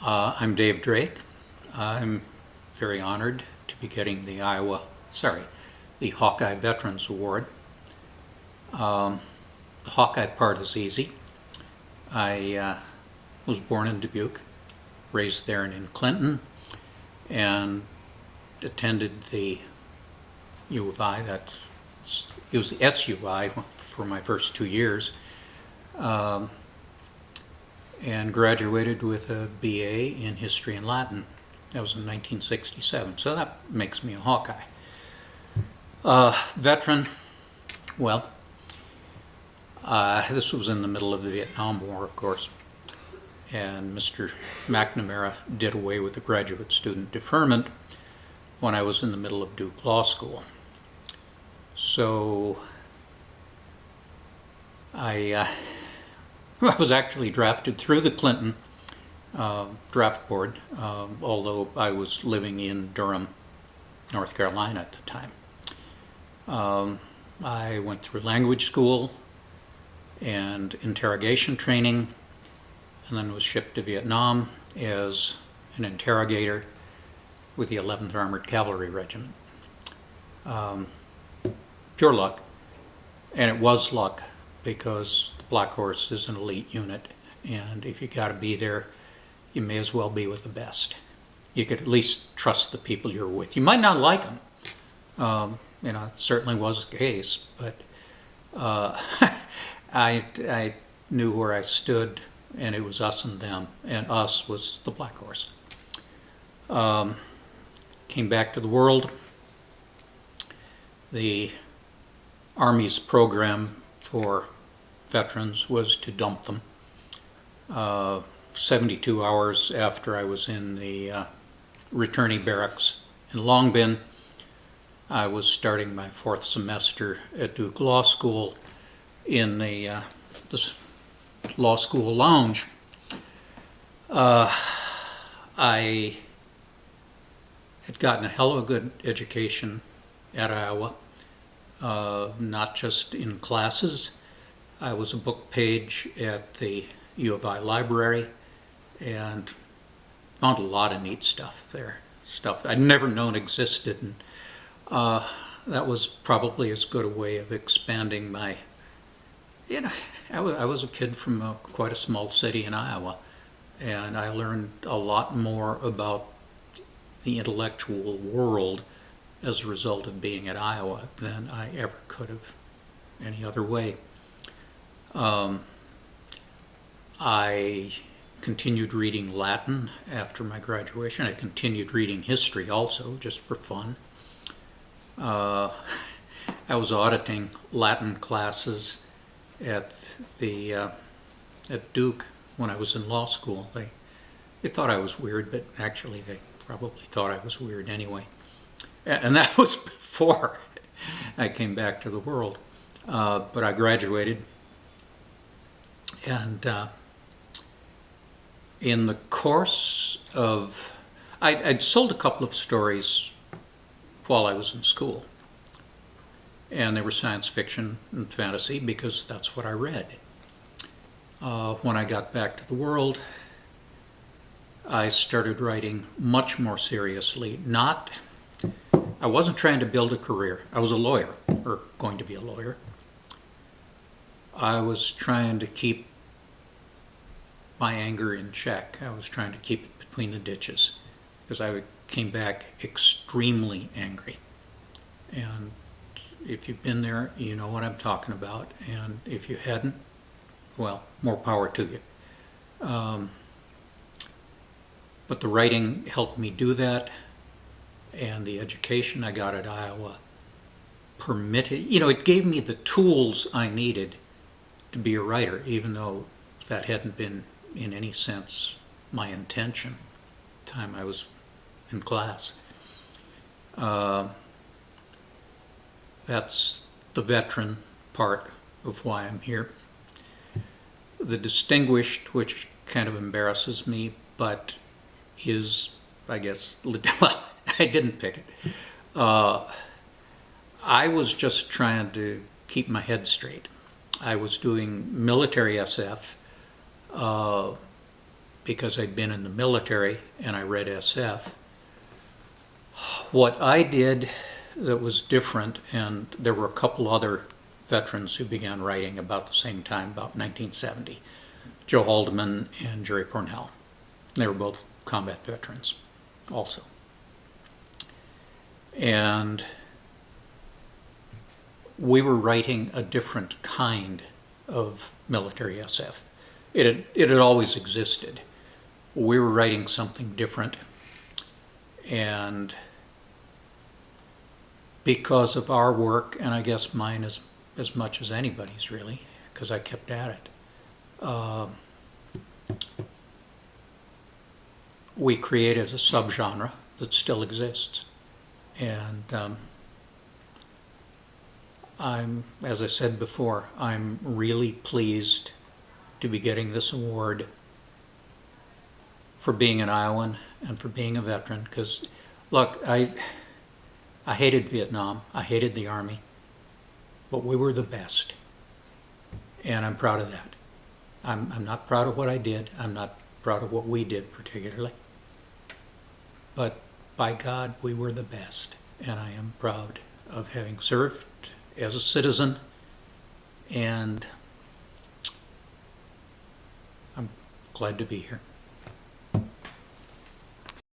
I'm Dave Drake. I'm very honored to be getting the the Hawkeye Veterans Award. The Hawkeye part is easy. I was born in Dubuque, raised there and in Clinton, and attended the U of I. It was the SUI for my first 2 years. And graduated with a BA in History and Latin. That was in 1967, so that makes me a Hawkeye. Veteran, well, this was in the middle of the Vietnam War, of course, and Mr. McNamara did away with the graduate student deferment when I was in the middle of Duke Law School. So I was actually drafted through the Clinton draft board, although I was living in Durham, North Carolina at the time. I went through language school and interrogation training, and then was shipped to Vietnam as an interrogator with the 11th Armored Cavalry Regiment. Pure luck, and it was luck, because the Black Horse is an elite unit, and if you got to be there, you may as well be with the best. You could at least trust the people you're with. You might not like them. It certainly was the case, but I knew where I stood, and it was us and them, and us was the Black Horse. Came back to the world. The Army's program for veterans was to dump them. 72 hours after I was in the returnee barracks in Long Bin, I was starting my 4th semester at Duke Law School in the law school lounge. I had gotten a hell of a good education at Iowa. Not just in classes. I was a book page at the U of I library and found a lot of neat stuff there. Stuff I'd never known existed, and that was probably as good a way of expanding my, I was a kid from quite a small city in Iowa, and I learned a lot more about the intellectual world as a result of being at Iowa than I ever could have any other way. I continued reading Latin after my graduation. I continued reading history also, just for fun. I was auditing Latin classes at Duke when I was in law school. They thought I was weird, but actually they probably thought I was weird anyway. And that was before I came back to the world. But I graduated, and in the course of, I'd sold a couple of stories while I was in school, and they were science fiction and fantasy because that's what I read. When I got back to the world, I started writing much more seriously. I wasn't trying to build a career. I was a lawyer, or going to be a lawyer. I was trying to keep my anger in check. I was trying to keep it between the ditches, because I came back extremely angry. And if you've been there, you know what I'm talking about. And if you hadn't, well, more power to you. But the writing helped me do that. And the education I got at Iowa permitted, it gave me the tools I needed to be a writer, even though that hadn't been in any sense my intention the time I was in class. That's the veteran part of why I'm here. The distinguished, which kind of embarrasses me, but is, I guess, well, I didn't pick it. I was just trying to keep my head straight. I was doing military SF because I'd been in the military and I read SF. What I did that was different, and there were a couple other veterans who began writing about the same time, about 1970. Joe Haldeman and Jerry Pornell. They were both combat veterans also. And we were writing a different kind of military SF. It had always existed. We were writing something different, and because of our work, and I guess mine as much as anybody's really, because I kept at it, we created a subgenre that still exists. And as I said before, I'm really pleased to be getting this award for being an Iowan and for being a veteran. Because, look, I hated Vietnam. I hated the Army. But we were the best. And I'm proud of that. I'm not proud of what I did. I'm not proud of what we did particularly. But by God, we were the best. And I am proud of having served as a citizen. And I'm glad to be here.